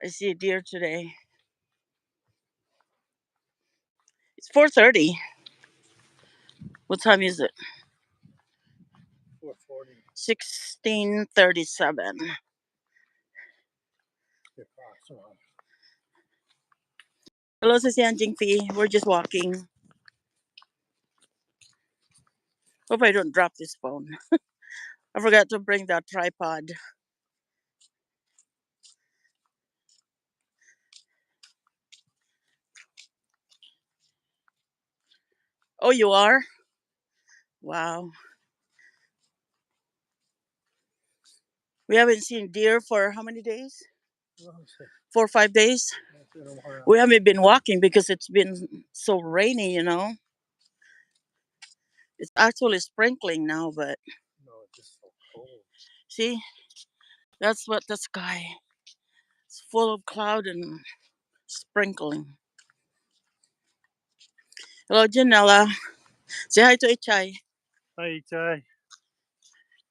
I see a deer today. It's 4:30. What time is it? 4:40. 16:37. Hello, Sisi Anjing Fee. We're just walking. Hope I don't drop this phone. I forgot to bring that tripod. Oh, you are? Wow. We haven't seen deer for how many days? 4 or 5 days? We haven't been walking because it's been so rainy, you know. It's actually sprinkling now, but No, it's just so cold. see, that's what the sky. It's full of cloud and sprinkling. Hello, Janella. Say hi to Ichay. Hi, Ichay.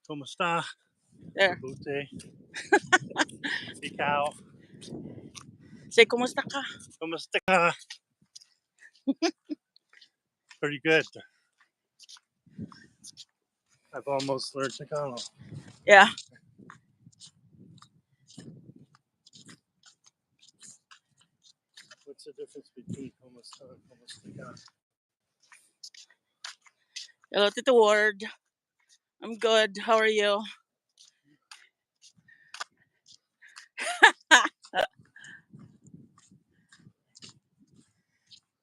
Kumusta? There. Mabuti. Ikaw. Say, kumusta ka? Kumusta ka? Pretty good. I've almost learned Tagalog. Yeah. What's the difference between kumusta and kumusta ka? Hello, Tito Ward. I'm good. How are you?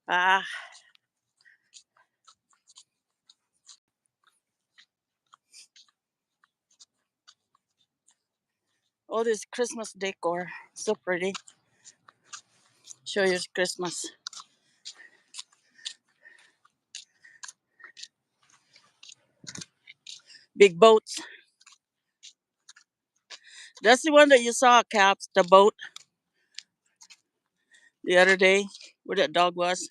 Ah. All this Christmas decor. So pretty. Show you Christmas. Big boats. That's the one that you saw, Caps, the boat, the other day, where that dog was.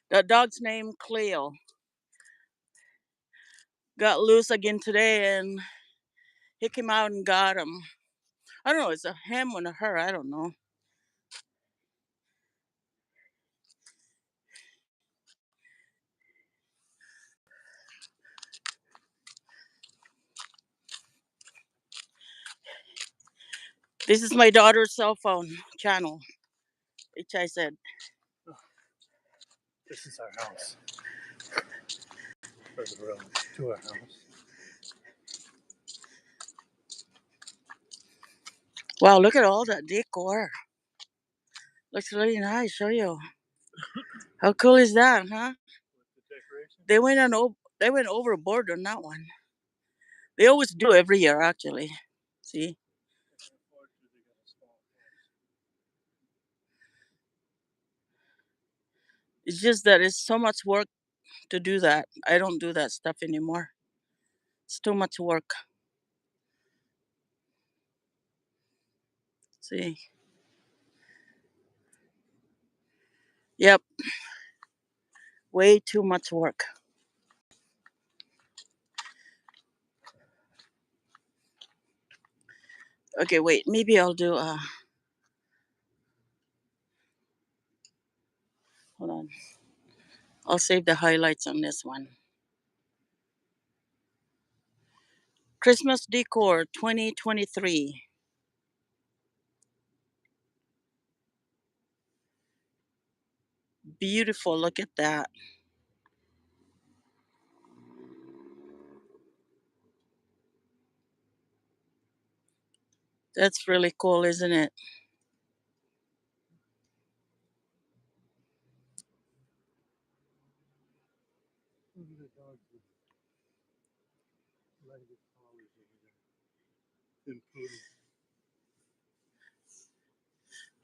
That dog's name, Cleo. Got loose again today, and he came out and got him. I don't know, it's a him or a her, I don't know. This is my daughter's cell phone channel, which I said. This is our house. For the road to our house. Wow, look at all that decor. Looks really nice. Show you. How cool is that, huh? The decoration? They went overboard on that one. They always do every year, actually. See? It's just that it's so much work to do that. I don't do that stuff anymore. It's too much work. See? Yep. Way too much work. Okay, wait. Maybe I'll do hold on. I'll save the highlights on this one. Christmas decor 2023. Beautiful. Look at that. That's really cool, isn't it?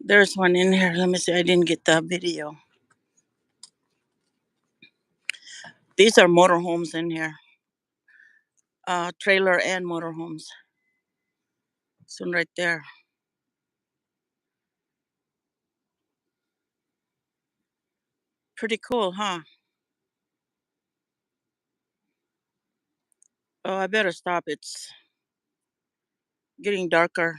There's one in here. Let me see. I didn't get that video. These are motorhomes in here. Trailer and motorhomes. This one right there. Pretty cool, huh? Oh, I better stop. It's getting darker.